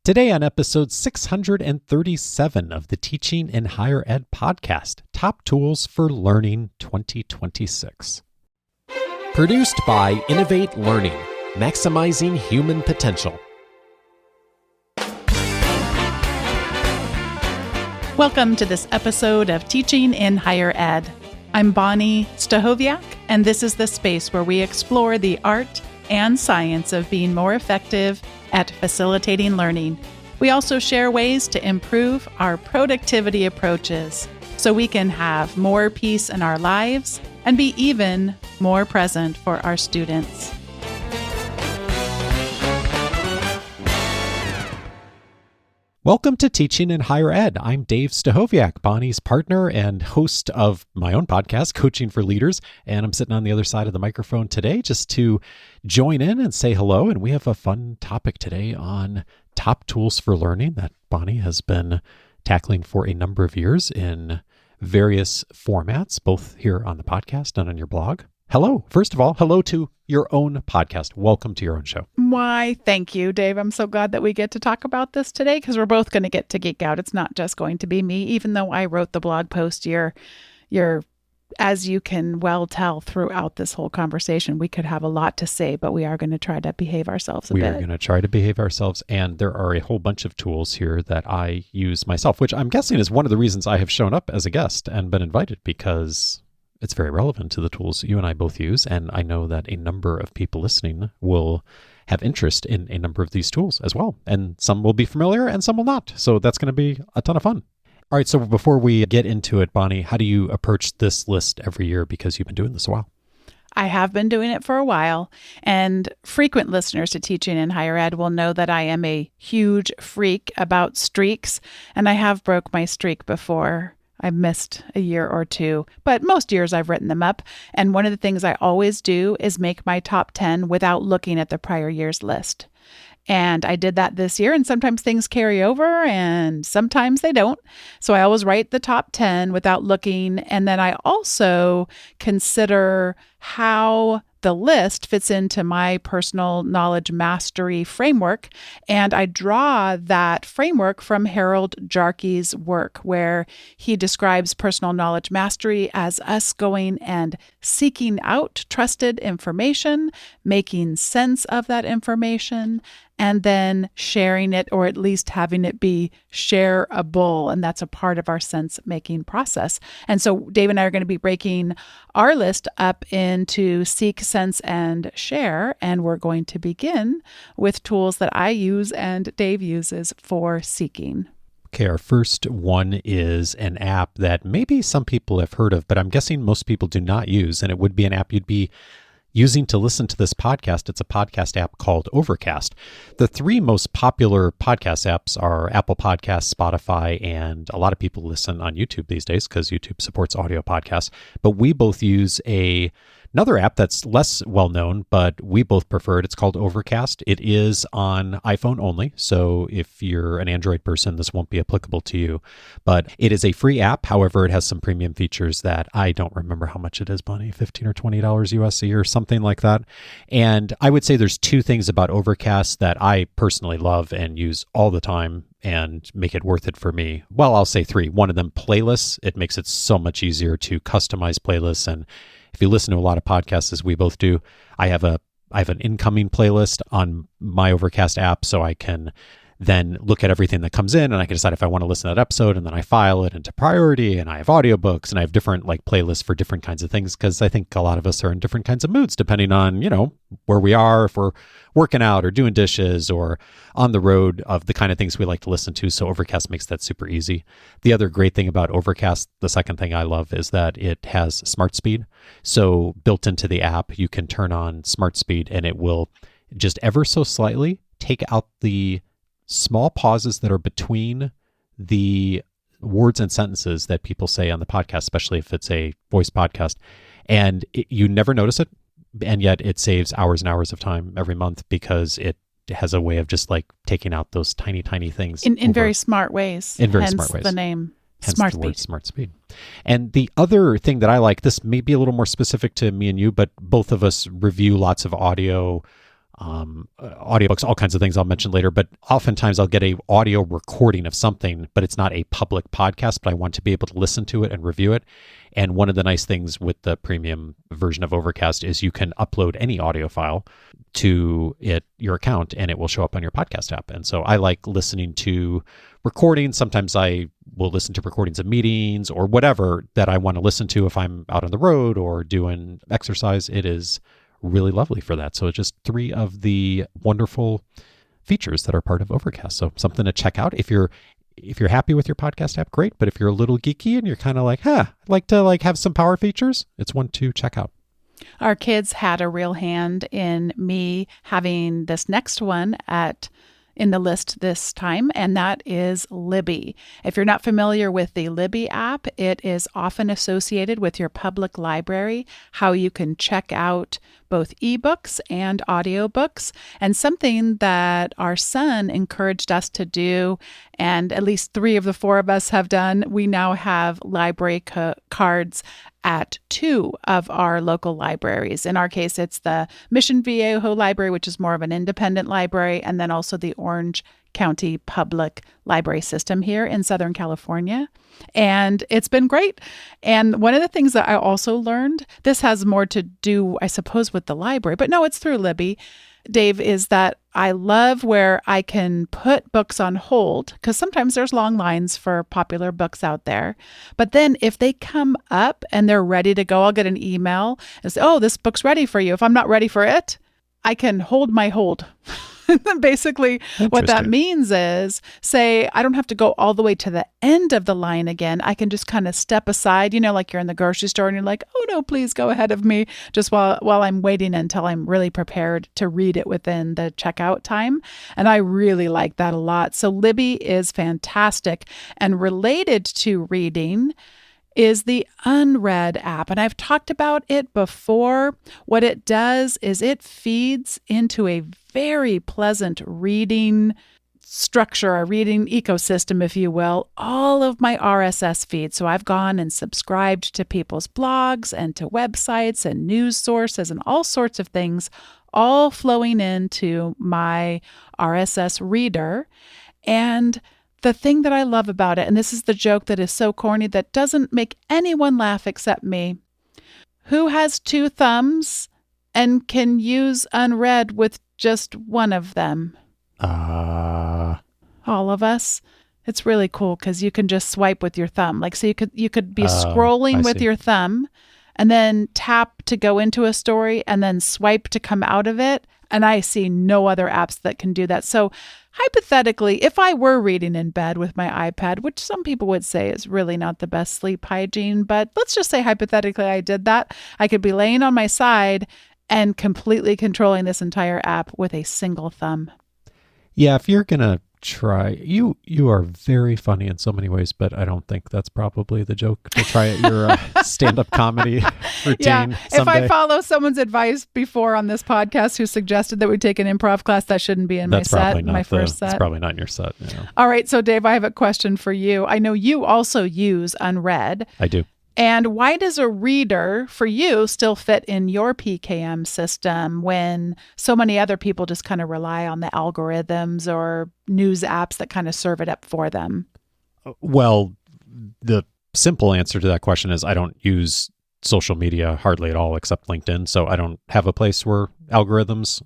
Today on episode 637 of the Teaching in Higher Ed podcast, Top Tools for Learning 2026. Produced by Innovate Learning, maximizing human potential. Welcome to this episode of Teaching in Higher Ed. I'm Bonnie Stachowiak, and this is the space where we explore the art and science of being more effective at facilitating learning. We also share ways to improve our productivity approaches so we can have more peace in our lives and be even more present for our students. Welcome to Teaching in Higher Ed. I'm Dave Stachowiak, Bonnie's partner and host of my own podcast, Coaching for Leaders, and I'm sitting on the other side of the microphone today just to join in and say hello. And we have a fun topic today on top tools for learning that Bonnie has been tackling for a number of years in various formats, both here on the podcast and on your blog. Hello. First of all, hello to your own podcast. Welcome to your own show. Why, thank you, Dave. I'm so glad that we get to talk about this today because we're both going to get to geek out. It's not just going to be me, even though I wrote the blog post. You're, as you can well tell throughout this whole conversation, we could have a lot to say, but we are going to try to behave ourselves a bit. We are going to try to behave ourselves, and there are a whole bunch of tools here that I use myself, which I'm guessing is one of the reasons I have shown up as a guest and been invited, because it's very relevant to the tools you and I both use, and I know that a number of people listening will have interest in a number of these tools as well, and some will be familiar and some will not, so that's going to be a ton of fun. All right, so before we get into it, Bonnie, how do you approach this list every year, because you've been doing this a while? I have been doing it for a while, and frequent listeners to Teaching in Higher Ed will know that I am a huge freak about streaks, and I have broke my streak before. I've missed a year or two, but most years I've written them up. And one of the things I always do is make my top 10 without looking at the prior year's list. And I did that this year, and sometimes things carry over and sometimes they don't. So I always write the top 10 without looking. And then I also consider how the list fits into my personal knowledge mastery framework. And I draw that framework from Harold Jarkey's work, where he describes personal knowledge mastery as us going and seeking out trusted information, making sense of that information, and then sharing it, or at least having it be shareable. And that's a part of our sense-making process. And so Dave and I are going to be breaking our list up into seek, sense, and share. And we're going to begin with tools that I use and Dave uses for seeking. Okay, our first one is an app that maybe some people have heard of, but I'm guessing most people do not use. And it would be an app you'd be using to listen to this podcast. It's a podcast app called Overcast. The three most popular podcast apps are Apple Podcasts, Spotify, and a lot of people listen on YouTube these days because YouTube supports audio podcasts. But we both use another app that's less well-known, but we both prefer it. It's called Overcast. It is on iPhone only, so if you're an Android person, this won't be applicable to you. But it is a free app. However, it has some premium features that I don't remember how much it is, Bonnie, $15 or $20 USD or something like that. And I would say there's two things about Overcast that I personally love and use all the time and make it worth it for me. Well, I'll say three. One of them, playlists. It makes it so much easier to customize playlists. And if you listen to a lot of podcasts, as we both do, I have an incoming playlist on my Overcast app, so I can then look at everything that comes in and I can decide if I want to listen to that episode, and then I file it into priority, and I have audiobooks, and I have different playlists for different kinds of things, because I think a lot of us are in different kinds of moods depending on, where we are, if we're working out or doing dishes or on the road, of the kind of things we like to listen to. So Overcast makes that super easy. The other great thing about Overcast, the second thing I love, is that it has smart speed. So built into the app, you can turn on smart speed and it will just ever so slightly take out the small pauses that are between the words and sentences that people say on the podcast, especially if it's a voice podcast. And you never notice it. And yet it saves hours and hours of time every month, because it has a way of just taking out those tiny, tiny things. In very smart ways. In very smart ways. The name. Hence the word smart speed. And the other thing that I like, this may be a little more specific to me and you, but both of us review lots of audio audiobooks, all kinds of things I'll mention later. But oftentimes I'll get a audio recording of something, but it's not a public podcast, but I want to be able to listen to it and review it. And one of the nice things with the premium version of Overcast is you can upload any audio file to your account and it will show up on your podcast app. And so I like listening to recordings. Sometimes I will listen to recordings of meetings or whatever that I want to listen to if I'm out on the road or doing exercise. It is really lovely for that. So it's just 3 of the wonderful features that are part of Overcast. So something to check out. If you're happy with your podcast app, great. But if you're a little geeky and you're kind of like, I'd like to have some power features, it's one to check out. Our kids had a real hand in me having this next one in the list this time, and that is Libby. If you're not familiar with the Libby app, it is often associated with your public library, how you can check out both ebooks and audiobooks, and something that our son encouraged us to do, and at least 3 of the 4 of us have done. We now have library cards at 2 of our local libraries. In our case, it's the Mission Viejo Library, which is more of an independent library, and then also the Orange County Public Library System here in Southern California. And it's been great. And one of the things that I also learned, this has more to do, I suppose, with the library, but no, it's through Libby, Dave, is that I love where I can put books on hold, because sometimes there's long lines for popular books out there. But then if they come up and they're ready to go, I'll get an email and say, oh, this book's ready for you. If I'm not ready for it, I can hold my hold. Basically, what that means is, say, I don't have to go all the way to the end of the line again. I can just kind of step aside, like you're in the grocery store and you're like, oh, no, please go ahead of me, just while I'm waiting until I'm really prepared to read it within the checkout time. And I really like that a lot. So Libby is fantastic. And related to reading is the Unread app. And I've talked about it before. What it does is it feeds into a very pleasant reading structure, a reading ecosystem, if you will, all of my RSS feeds. So I've gone and subscribed to people's blogs and to websites and news sources and all sorts of things, all flowing into my RSS reader. And the thing that I love about it, and this is the joke that is so corny that doesn't make anyone laugh except me, who has 2 thumbs and can use Unread with just one of them? All of us. It's really cool because you can just swipe with your thumb. Like, so you could be scrolling with your thumb and then tap to go into a story and then swipe to come out of it. And I see no other apps that can do that. So hypothetically, if I were reading in bed with my iPad, which some people would say is really not the best sleep hygiene, but let's just say hypothetically I did that, I could be laying on my side and completely controlling this entire app with a single thumb. Yeah, if you're going to try, you are very funny in so many ways, but I don't think that's probably the joke to try at your stand-up comedy routine. Yeah, someday. If I follow someone's advice before on this podcast who suggested that we take an improv class, that shouldn't be in my first set. That's probably not in your set. Yeah. All right, so Dave, I have a question for you. I know you also use Unread. I do. And why does a reader for you still fit in your PKM system when so many other people just kind of rely on the algorithms or news apps that kind of serve it up for them? Well, the simple answer to that question is I don't use social media hardly at all except LinkedIn. So I don't have a place where algorithms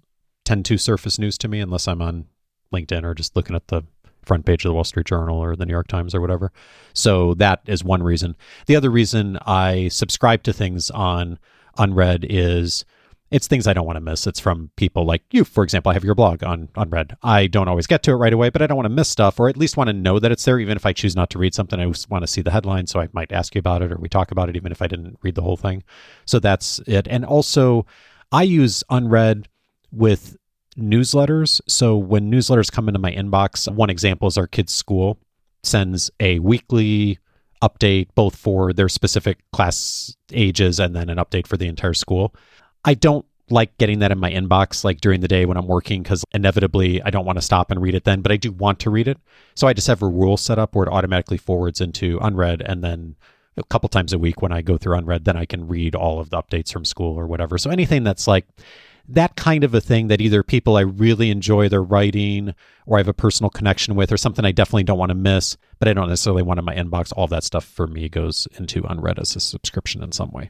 tend to surface news to me unless I'm on LinkedIn or just looking at the front page of the Wall Street Journal or the New York Times or whatever. So that is one reason. The other reason I subscribe to things on Unread is it's things I don't want to miss. It's from people like you, for example. I have your blog on Unread. I don't always get to it right away, but I don't want to miss stuff, or at least want to know that it's there. Even if I choose not to read something, I just want to see the headline. So I might ask you about it or we talk about it, even if I didn't read the whole thing. So that's it. And also I use Unread with newsletters. So when newsletters come into my inbox, one example is our kids' school sends a weekly update, both for their specific class ages and then an update for the entire school. I don't like getting that in my inbox like during the day when I'm working because inevitably I don't want to stop and read it then, but I do want to read it. So I just have a rule set up where it automatically forwards into Unread, and then a couple times a week when I go through Unread, then I can read all of the updates from school or whatever. So anything that's like that kind of a thing that either people I really enjoy their writing or I have a personal connection with or something I definitely don't want to miss, but I don't necessarily want in my inbox. All that stuff for me goes into Unread as a subscription in some way.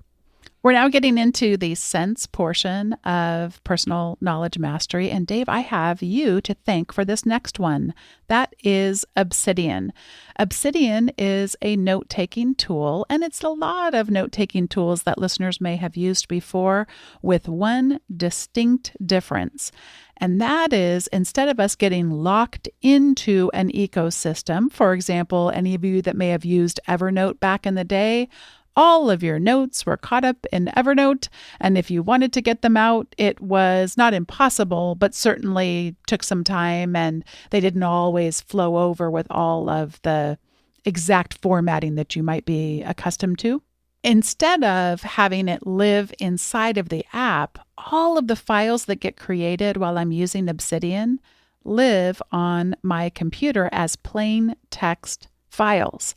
We're now getting into the sense portion of personal knowledge mastery. And Dave, I have you to thank for this next one. That is Obsidian. Obsidian is a note-taking tool, and it's a lot of note-taking tools that listeners may have used before with one distinct difference. And that is, instead of us getting locked into an ecosystem, for example, any of you that may have used Evernote back in the day, all of your notes were caught up in Evernote, and if you wanted to get them out, it was not impossible, but certainly took some time, and they didn't always flow over with all of the exact formatting that you might be accustomed to. Instead of having it live inside of the app, all of the files that get created while I'm using Obsidian live on my computer as plain text files.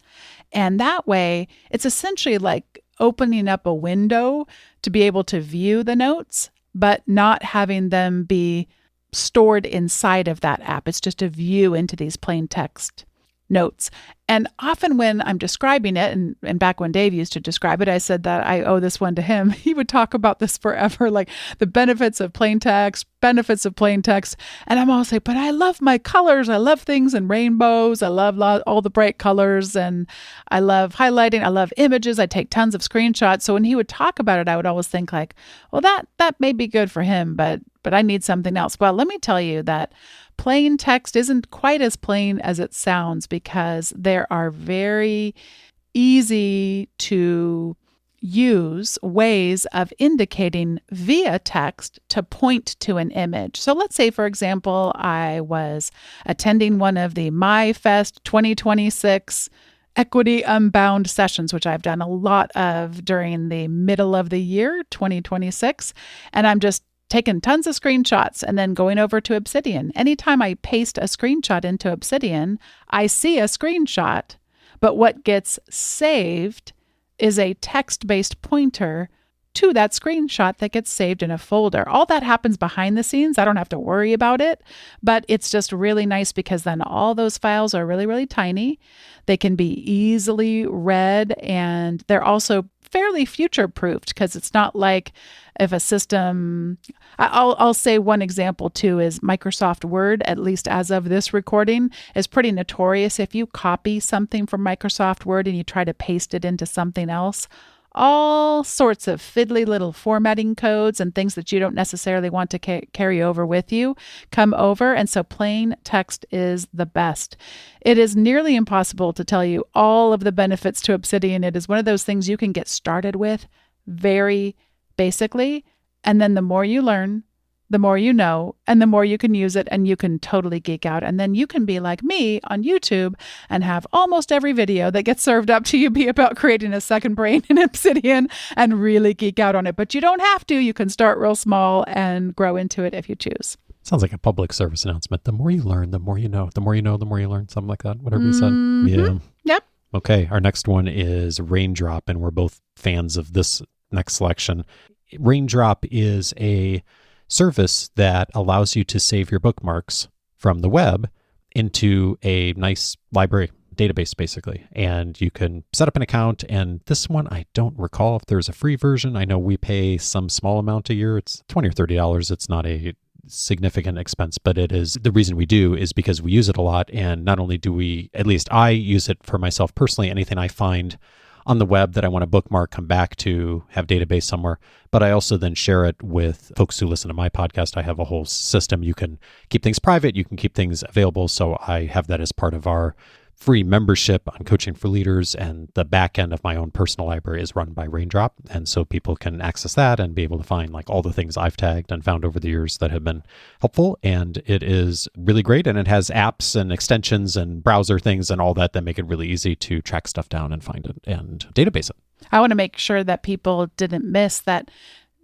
And that way, it's essentially like opening up a window to be able to view the notes, but not having them be stored inside of that app. It's just a view into these plain text notes. And often when I'm describing it, and back when Dave used to describe it, I said that I owe this one to him. He would talk about this forever, like the benefits of plain text. And I'm always like, but I love my colors. I love things in rainbows. I love all the bright colors, and I love highlighting. I love images. I take tons of screenshots. So when he would talk about it, I would always think like, well, that may be good for him, but I need something else. Well, let me tell you that plain text isn't quite as plain as it sounds, because there are very easy to use ways of indicating via text to point to an image. So let's say, for example, I was attending one of the MyFest 2026 Equity Unbound sessions, which I've done a lot of during the middle of the year, 2026, and I'm just taking tons of screenshots and then going over to Obsidian. Anytime I paste a screenshot into Obsidian, I see a screenshot, but what gets saved is a text-based pointer to that screenshot that gets saved in a folder. All that happens behind the scenes. I don't have to worry about it, but it's just really nice because then all those files are really, really tiny. They can be easily read, and they're also fairly future-proofed because it's not like if a system, I'll say one example too is Microsoft Word, at least as of this recording, is pretty notorious. If you copy something from Microsoft Word and you try to paste it into something else, all sorts of fiddly little formatting codes and things that you don't necessarily want to carry over with you come over. And so plain text is the best. It is nearly impossible to tell you all of the benefits to Obsidian. It is one of those things you can get started with very basically. And then the more you learn, the more you know, and the more you can use it, and you can totally geek out. And then you can be like me on YouTube and have almost every video that gets served up to you be about creating a second brain in Obsidian and really geek out on it. But you don't have to. You can start real small and grow into it if you choose. Sounds like a public service announcement. The more you learn, the more you know. The more you know, the more you learn. Something like that. Whatever you said. Yeah. Yep. Okay. Our next one is Raindrop, and we're both fans of this next selection. Raindrop is a service that allows you to save your bookmarks from the web into a nice library database, basically. And you can set up an account. And this one, I don't recall if there's a free version. I know we pay some small amount a year. It's $20 or $30. It's not a significant expense, but it is. The reason we do is because we use it a lot. And not only do we, at least I use it for myself personally, anything I find on the web that I want to bookmark, come back to, have database somewhere. But I also then share it with folks who listen to my podcast. I have a whole system. You can keep things private. You can keep things available. So I have that as part of our free membership on Coaching for Leaders, and the back end of my own personal library is run by Raindrop. And so people can access that and be able to find like all the things I've tagged and found over the years that have been helpful. And it is really great. And it has apps and extensions and browser things and all that make it really easy to track stuff down and find it and database it. I want to make sure that people didn't miss that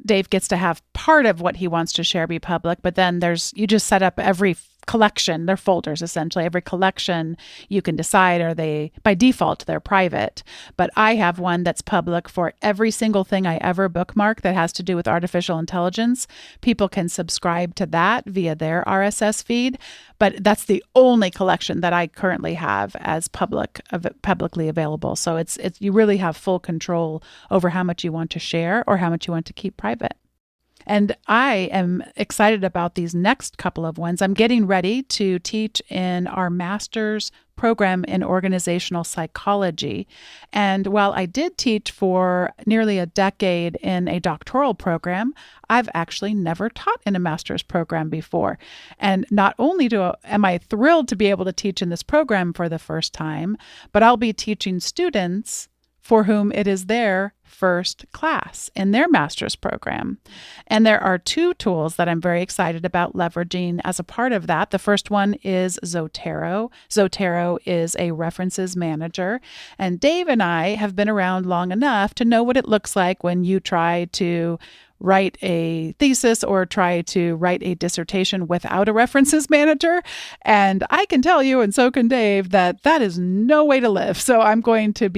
Dave gets to have part of what he wants to share be public, but then you just set up every collection. They're folders, essentially. Every collection you can decide, are they, by default, they're private. But I have one that's public for every single thing I ever bookmark that has to do with artificial intelligence. People can subscribe to that via their RSS feed. But that's the only collection that I currently have as publicly available. So it's you really have full control over how much you want to share or how much you want to keep private. And I am excited about these next couple of ones. I'm getting ready to teach in our master's program in organizational psychology. And while I did teach for nearly a decade in a doctoral program, I've actually never taught in a master's program before. And not only am I thrilled to be able to teach in this program for the first time, but I'll be teaching students for whom it is their first class in their master's program. And there are two tools that I'm very excited about leveraging as a part of that. The first one is Zotero. Zotero is a references manager. And Dave and I have been around long enough to know what it looks like when you try to write a thesis or try to write a dissertation without a references manager. And I can tell you, and so can Dave, that is no way to live. So I'm going to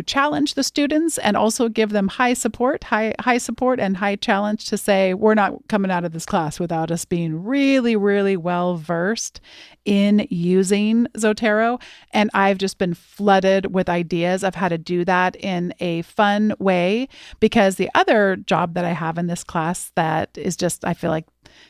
challenge the students and also give them high support and high challenge to say, we're not coming out of this class without us being really, really well versed in using Zotero. And I've just been flooded with ideas of how to do that in a fun way, because the other job that I have in this class that is just, I feel like,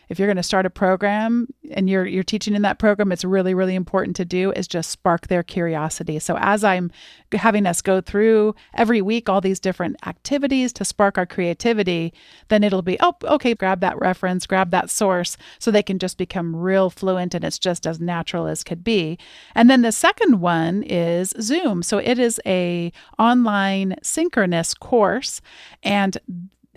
if you're going to start a program and you're teaching in that program, it's really, really important to do is just spark their curiosity. So as I'm having us go through every week all these different activities to spark our creativity, then it'll be, oh, okay, grab that reference, grab that source, so they can just become real fluent and it's just as natural as could be. And then the second one is Zoom. So it is a online synchronous course, and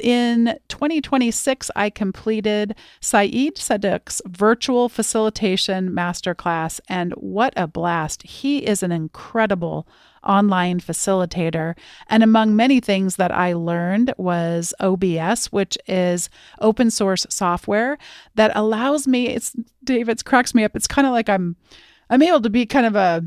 in 2026, I completed Saeed Saduk's virtual facilitation masterclass, and what a blast. He is an incredible online facilitator. And among many things that I learned was OBS, which is open source software that allows me, David cracks me up. It's kind of like I'm able to be kind of a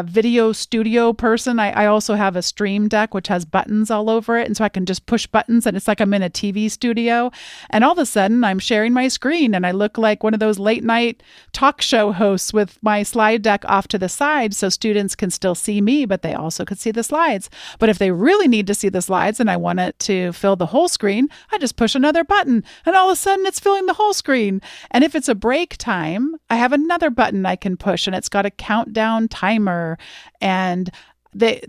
video studio person. I also have a Stream Deck, which has buttons all over it. And so I can just push buttons and it's like I'm in a TV studio. And all of a sudden I'm sharing my screen and I look like one of those late night talk show hosts with my slide deck off to the side. So students can still see me, but they also could see the slides. But if they really need to see the slides and I want it to fill the whole screen, I just push another button and all of a sudden it's filling the whole screen. And if it's a break time, I have another button I can push and it's got a countdown timer. And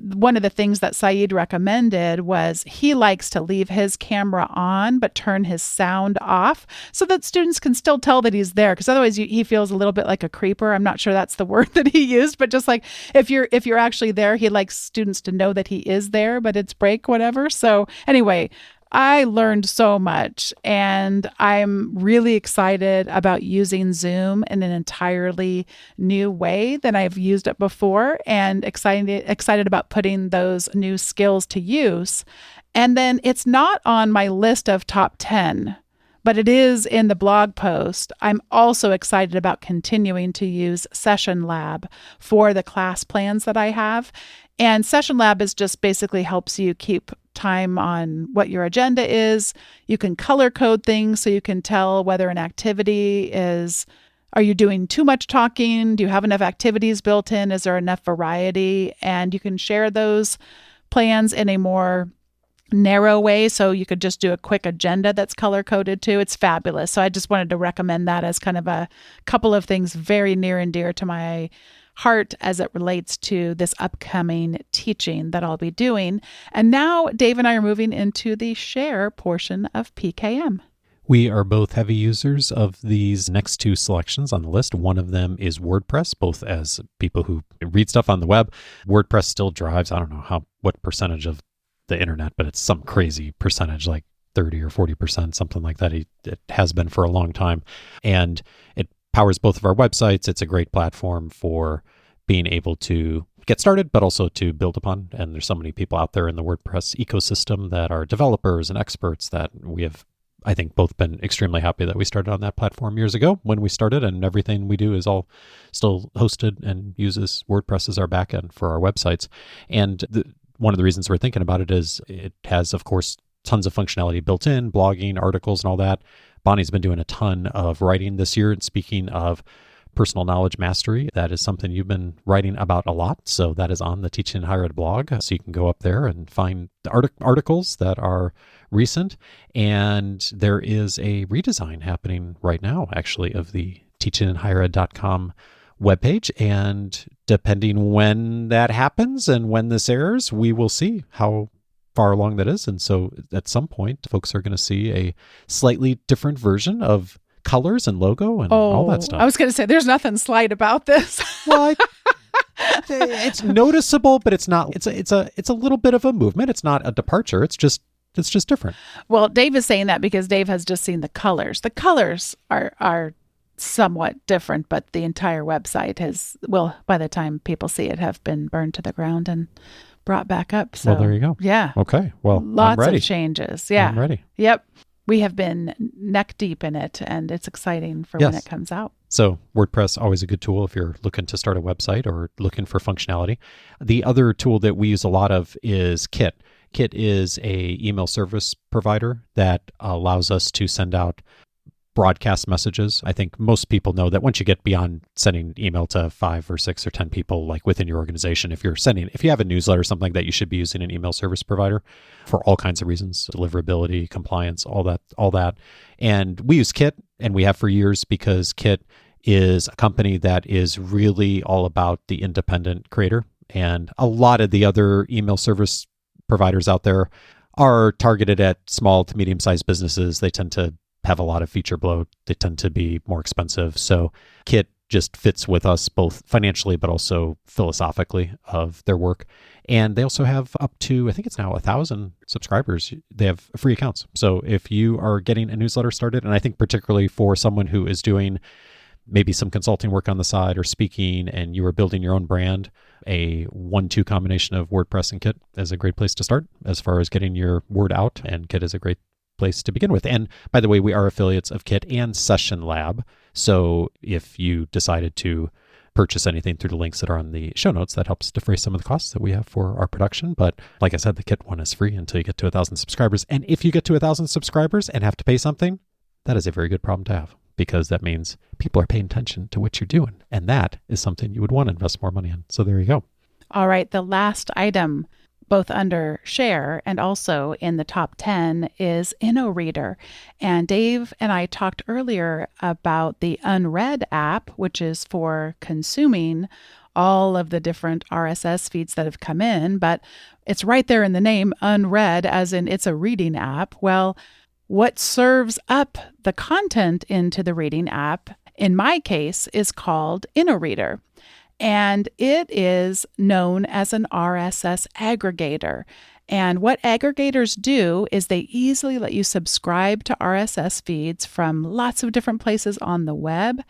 one of the things that Saeed recommended was he likes to leave his camera on but turn his sound off so that students can still tell that he's there, because otherwise he feels a little bit like a creeper. I'm not sure that's the word that he used, but just like if you're actually there, he likes students to know that he is there, but it's break, whatever. So anyway, I learned so much, and I'm really excited about using Zoom in an entirely new way than I've used it before, and excited about putting those new skills to use. And then it's not on my list of top 10, but it is in the blog post. I'm also excited about continuing to use Session Lab for the class plans that I have. And Session Lab is just basically helps you keep time on what your agenda is. You can color code things so you can tell whether an activity is, are you doing too much talking? Do you have enough activities built in? Is there enough variety? And you can share those plans in a more narrow way, so you could just do a quick agenda that's color coded too. It's fabulous. So I just wanted to recommend that as kind of a couple of things very near and dear to my heart as it relates to this upcoming teaching that I'll be doing. And now Dave and I are moving into the share portion of PKM. We are both heavy users of these next two selections on the list. One of them is WordPress, both as people who read stuff on the web. WordPress still drives, I don't know what percentage of the internet, but it's some crazy percentage, like 30 or 40%, something like that. It has been for a long time. And it powers both of our websites. It's a great platform for being able to get started, but also to build upon. And there's so many people out there in the WordPress ecosystem that are developers and experts that we have I think, both been extremely happy that we started on that platform years ago when we started, and everything we do is all still hosted and uses WordPress as our backend for our websites. And one of the reasons we're thinking about it is it has, of course, tons of functionality built in, blogging, articles, and all that. Bonnie's been doing a ton of writing this year. And speaking of personal knowledge mastery, that is something you've been writing about a lot. So that is on the Teaching in Higher Ed blog. So you can go up there and find the articles that are recent. And there is a redesign happening right now, actually, of the teachinginhighered.com webpage. And depending when that happens and when this airs, we will see how far along that is. And so at some point, folks are going to see a slightly different version of colors and logo and all that stuff. I was going to say, there's nothing slight about this. Well, it's noticeable, but it's not. It's a little bit of a movement. It's not a departure. It's just different. Well, Dave is saying that because Dave has just seen the colors. The colors are somewhat different, but the entire website by the time people see it, have been burned to the ground and brought back up. So, well, there you go. Yeah. Okay. Well, lots I'm ready. of changes. Yeah. I'm ready. Yep. We have been neck deep in it, and it's exciting for when it comes out. So WordPress, always a good tool if you're looking to start a website or looking for functionality. The other tool that we use a lot of is Kit. Kit is a email service provider that allows us to send out broadcast messages. I think most people know that once you get beyond sending email to 5 or 6 or 10 people, like within your organization, if you have a newsletter or something like that, you should be using an email service provider for all kinds of reasons, deliverability, compliance, all that. And we use Kit, and we have for years, because Kit is a company that is really all about the independent creator. And a lot of the other email service providers out there are targeted at small to medium-sized businesses. They tend to have a lot of feature bloat. They tend to be more expensive. So Kit just fits with us both financially, but also philosophically of their work. And they also have up to, I think it's now 1,000 subscribers. They have free accounts. So if you are getting a newsletter started, and I think particularly for someone who is doing maybe some consulting work on the side or speaking, and you are building your own brand, a 1-2 combination of WordPress and Kit is a great place to start as far as getting your word out. And Kit is a great place to begin with. And by the way, we are affiliates of Kit and Session Lab. So if you decided to purchase anything through the links that are on the show notes, that helps defray some of the costs that we have for our production. But like I said, the Kit one is free until you get to 1,000 subscribers. And if you get to 1,000 subscribers and have to pay something, that is a very good problem to have, because that means people are paying attention to what you're doing. And that is something you would want to invest more money in. So there you go. All right. The last item, both under share and also in the top 10, is InnoReader. And Dave and I talked earlier about the Unread app, which is for consuming all of the different RSS feeds that have come in, but it's right there in the name, Unread, as in it's a reading app. Well, what serves up the content into the reading app, in my case, is called InnoReader. And it is known as an RSS aggregator. And what aggregators do is they easily let you subscribe to RSS feeds from lots of different places on the web.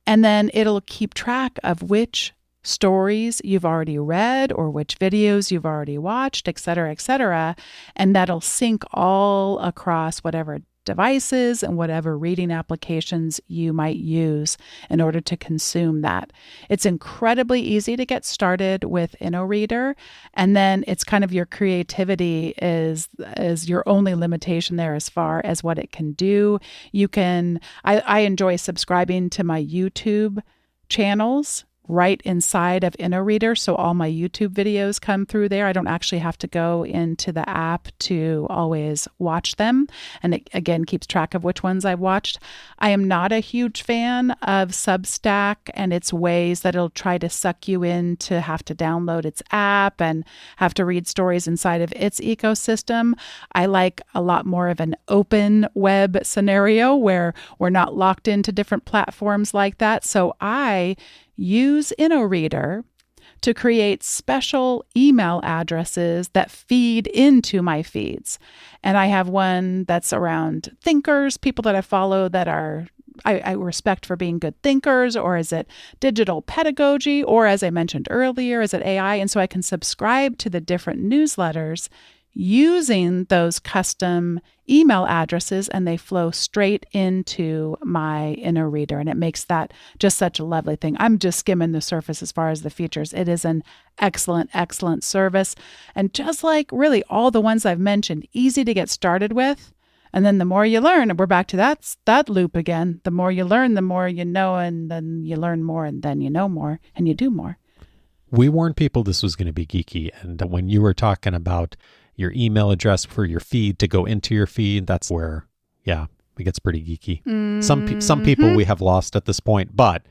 And then it'll keep track of which stories you've already read or which videos you've already watched, et cetera, et cetera. And that'll sync all across whatever devices and whatever reading applications you might use in order to consume that. It's incredibly easy to get started with InnoReader, and then it's kind of your creativity is your only limitation there as far as what it can do. I enjoy subscribing to my YouTube channels right inside of InnoReader, so all my YouTube videos come through there. I don't actually have to go into the app to always watch them, and it again keeps track of which ones I've watched. I am not a huge fan of Substack and its ways that it'll try to suck you in to have to download its app and have to read stories inside of its ecosystem. I like a lot more of an open web scenario where we're not locked into different platforms like that. So I use InnoReader to create special email addresses that feed into my feeds. And I have one that's around thinkers, people that I follow that I respect for being good thinkers, or is it digital pedagogy, or as I mentioned earlier, is it AI? And so I can subscribe to the different newsletters using those custom email addresses, and they flow straight into my inner reader. And it makes that just such a lovely thing. I'm just skimming the surface as far as the features. It is an excellent, excellent service. And just like really all the ones I've mentioned, easy to get started with. And then the more you learn, and we're back to that loop again. The more you learn, the more you know, and then you learn more, and then you know more, and you do more. We warned people this was going to be geeky. And when you were talking about your email address for your feed to go into your feed, that's where, it gets pretty geeky. Mm-hmm. Some people we have lost at this point, but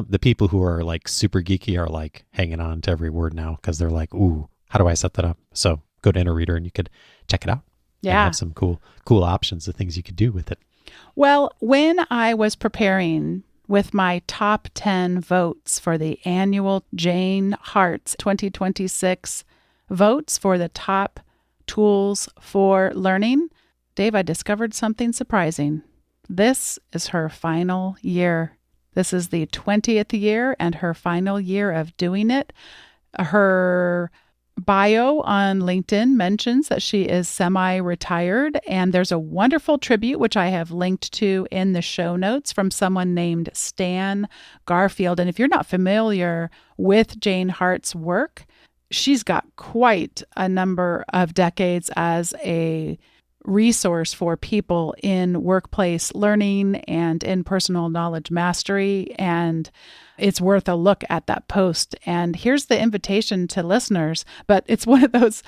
the people who are like super geeky are like hanging on to every word now because they're like, ooh, how do I set that up? So go to InnerReader and you could check it out. Yeah. And have some cool options of things you could do with it. Well, when I was preparing with my top 10 votes for the annual Jane Hart's 2026 votes for the top tools for learning, Dave, I discovered something surprising. This is her final year. This is the 20th year and her final year of doing it. Her bio on LinkedIn mentions that she is semi-retired, and there's a wonderful tribute, which I have linked to in the show notes, from someone named Stan Garfield. And if you're not familiar with Jane Hart's work, she's got quite a number of decades as a resource for people in workplace learning and in personal knowledge mastery. And it's worth a look at that post. And here's the invitation to listeners, but it's one of those,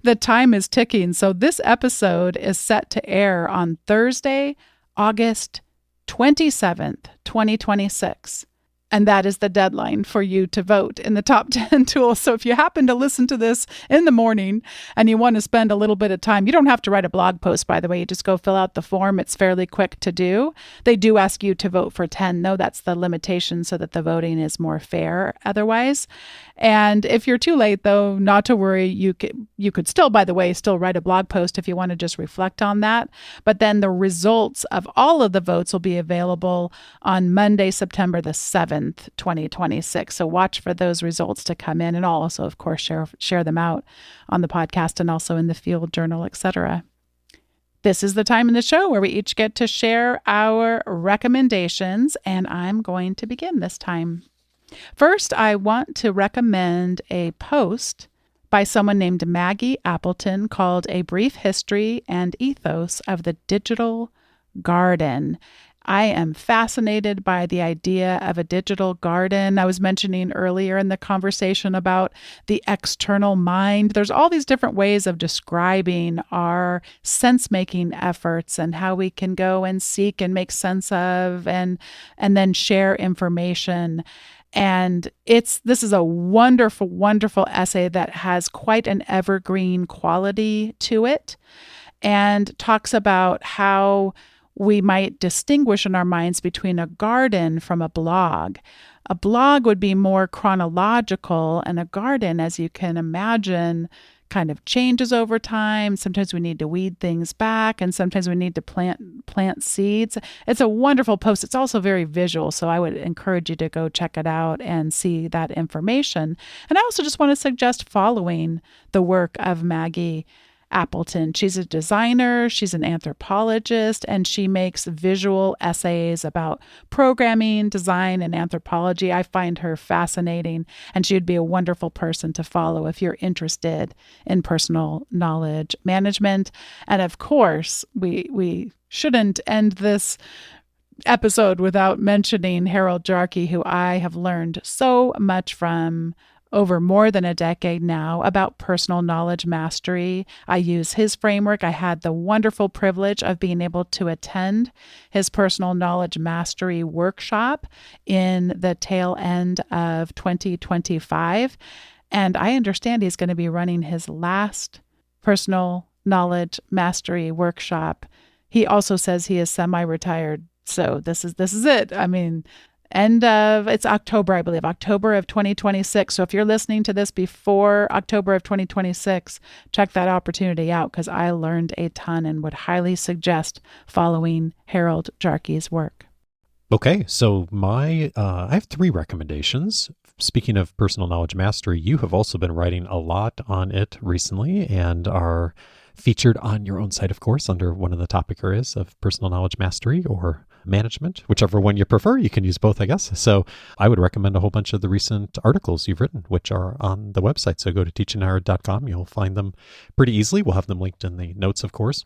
the time is ticking. So this episode is set to air on Thursday, August 27th, 2026. And that is the deadline for you to vote in the top 10 tools. So if you happen to listen to this in the morning and you want to spend a little bit of time, you don't have to write a blog post, by the way. You just go fill out the form. It's fairly quick to do. They do ask you to vote for 10, though. That's the limitation so that the voting is more fair otherwise. And if you're too late, though, not to worry. You could still, by the way, still write a blog post if you want to just reflect on that. But then the results of all of the votes will be available on Monday, September the 7th. 2026. So watch for those results to come in, and I'll also, of course, share them out on the podcast and also in the field journal, etc. This is the time in the show where we each get to share our recommendations, and I'm going to begin this time. First, I want to recommend a post by someone named Maggie Appleton called A Brief History and Ethos of the Digital Garden. I am fascinated by the idea of a digital garden. I was mentioning earlier in the conversation about the external mind. There's all these different ways of describing our sense-making efforts and how we can go and seek and make sense of and then share information. And this is a wonderful, wonderful essay that has quite an evergreen quality to it and talks about how we might distinguish in our minds between a garden from a blog. A blog would be more chronological, and a garden, as you can imagine, kind of changes over time. Sometimes we need to weed things back, and sometimes we need to plant seeds. It's a wonderful post. It's also very visual, so I would encourage you to go check it out and see that information. And I also just want to suggest following the work of Maggie Appleton. She's a designer, she's an anthropologist, and she makes visual essays about programming, design, and anthropology. I find her fascinating, and she would be a wonderful person to follow if you're interested in personal knowledge management. And of course, we shouldn't end this episode without mentioning Harold Jarkey, who I have learned so much from over more than a decade now about personal knowledge mastery. I use his framework. I had the wonderful privilege of being able to attend his personal knowledge mastery workshop in the tail end of 2025. And I understand he's going to be running his last personal knowledge mastery workshop. He also says he is semi-retired. So this is it. I mean, it's October, I believe, October of 2026. So if you're listening to this before October of 2026, check that opportunity out because I learned a ton and would highly suggest following Harold Jarkey's work. Okay, so I have three recommendations. Speaking of personal knowledge mastery, you have also been writing a lot on it recently and are featured on your own site, of course, under one of the topic areas of personal knowledge mastery or management, whichever one you prefer. You can use both, I guess. So I would recommend a whole bunch of the recent articles you've written, which are on the website. So go to teachandhire.com. You'll find them pretty easily. We'll have them linked in the notes, of course.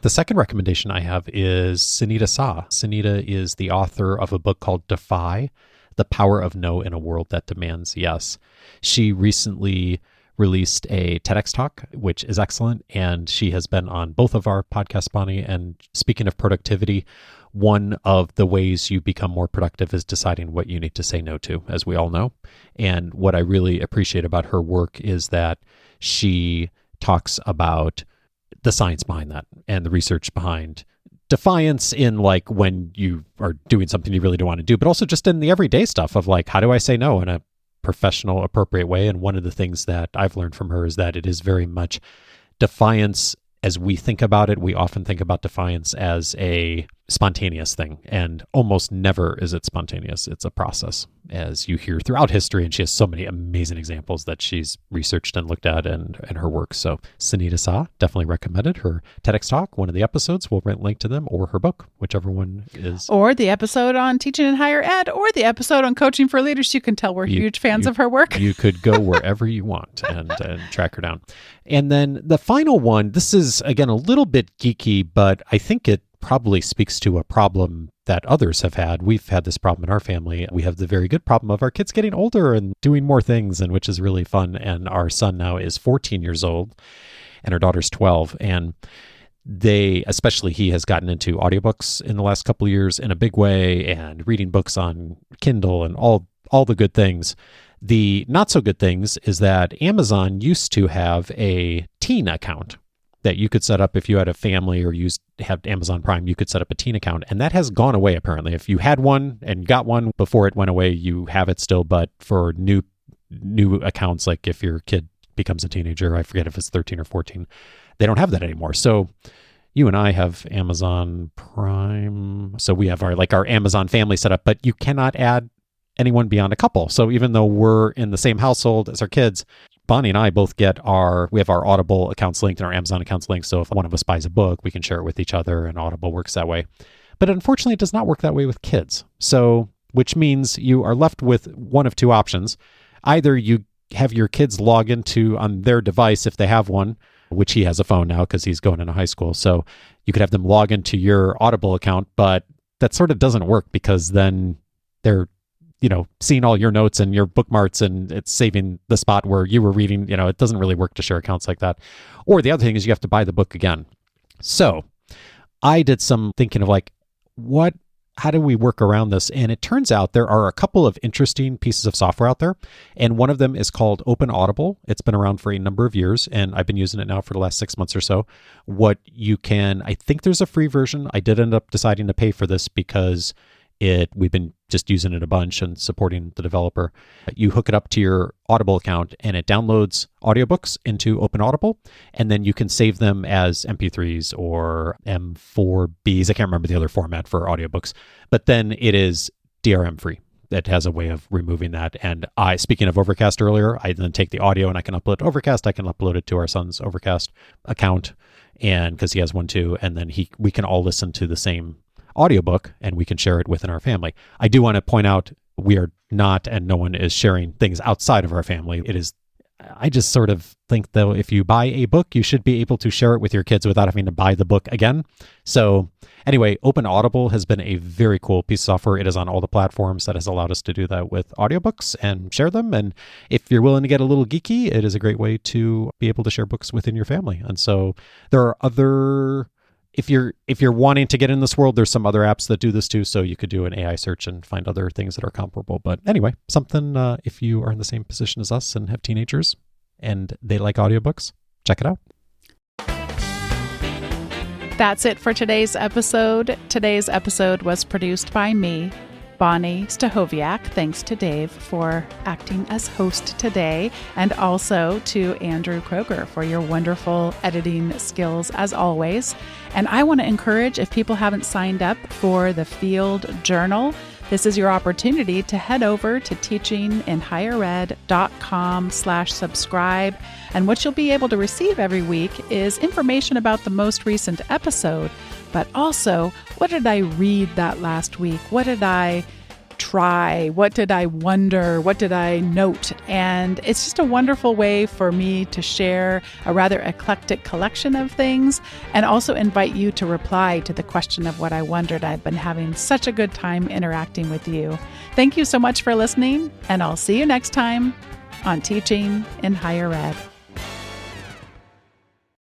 The second recommendation I have is Sunita Shah. Sunita is the author of a book called Defy: The Power of No in a World That Demands Yes. She recently released a TEDx talk, which is excellent, and she has been on both of our podcasts, Bonnie. And speaking of productivity, one of the ways you become more productive is deciding what you need to say no to, as we all know. And what I really appreciate about her work is that she talks about the science behind that and the research behind defiance in like when you are doing something you really don't want to do, but also just in the everyday stuff of like, how do I say no in a professional, appropriate way? And one of the things that I've learned from her is that it is very much defiance as we think about it. We often think about defiance as a spontaneous thing, and almost never is it spontaneous. It's a process, as you hear throughout history, and she has so many amazing examples that she's researched and looked at in her work. So Sunita Shah, definitely recommended. Her TEDx talk, one of the episodes, we'll link to them, or her book, whichever one is. Or the episode on teaching in higher ed, or the episode on coaching for leaders. You can tell we're huge fans of her work. You could go wherever you want and track her down. And then the final one, this is, again, a little bit geeky, but I think it probably speaks to a problem that others have had. We've had this problem in our family. We have the very good problem of our kids getting older and doing more things, and which is really fun. And our son now is 14 years old and our daughter's 12. And especially he has gotten into audiobooks in the last couple of years in a big way, and reading books on Kindle and all the good things. The not so good things is that Amazon used to have a teen account that you could set up if you had a family or had Amazon Prime. You could set up a teen account, and that has gone away apparently. If you had one and got one before it went away, you have it still, but for new accounts, like if your kid becomes a teenager, I forget if it's 13 or 14, they don't have that anymore. So you and I have Amazon Prime, so we have our Amazon family set up, but you cannot add anyone beyond a couple. So even though we're in the same household as our kids, Bonnie and I both we have our Audible accounts linked and our Amazon accounts linked. So if one of us buys a book, we can share it with each other, and Audible works that way. But unfortunately, it does not work that way with kids. So, which means you are left with one of two options. Either you have your kids log into on their device if they have one, which he has a phone now because he's going into high school. So you could have them log into your Audible account, but that sort of doesn't work because then they're seeing all your notes and your bookmarks, and it's saving the spot where you were reading. It doesn't really work to share accounts like that. Or the other thing is you have to buy the book again. So I did some thinking of how do we work around this? And it turns out there are a couple of interesting pieces of software out there. And one of them is called Open Audible. It's been around for a number of years, and I've been using it now for the last 6 months or so. I think there's a free version. I did end up deciding to pay for this because we've been just using it a bunch and supporting the developer. You hook it up to your Audible account and it downloads audiobooks into Open Audible, and then you can save them as MP3s or M4Bs. I can't remember the other format for audiobooks, but then it is DRM free. It has a way of removing that. And speaking of Overcast earlier, I then take the audio and I can upload it to Overcast. I can upload it to our son's Overcast account, and because he has one too, and then we can all listen to the same audiobook and we can share it within our family. I do want to point out we are not, and no one is sharing things outside of our family. I just sort of think though, if you buy a book, you should be able to share it with your kids without having to buy the book again. So anyway, Open Audible has been a very cool piece of software. It is on all the platforms that has allowed us to do that with audiobooks and share them. And if you're willing to get a little geeky, it is a great way to be able to share books within your family. And so there are other... If you're wanting to get in this world, there's some other apps that do this too. So you could do an AI search and find other things that are comparable. But anyway, something if you are in the same position as us and have teenagers and they like audiobooks, check it out. That's it for today's episode. Today's episode was produced by me, Bonnie Stachowiak. Thanks to Dave for acting as host today, and also to Andrew Kroger for your wonderful editing skills as always. And I want to encourage, if people haven't signed up for the Field Journal, this is your opportunity to head over to teachinginhighered.com/subscribe. And what you'll be able to receive every week is information about the most recent episode, but also, what did I read that last week? What did I try? What did I wonder? What did I note? And it's just a wonderful way for me to share a rather eclectic collection of things, and also invite you to reply to the question of what I wondered. I've been having such a good time interacting with you. Thank you so much for listening, and I'll see you next time on Teaching in Higher Ed.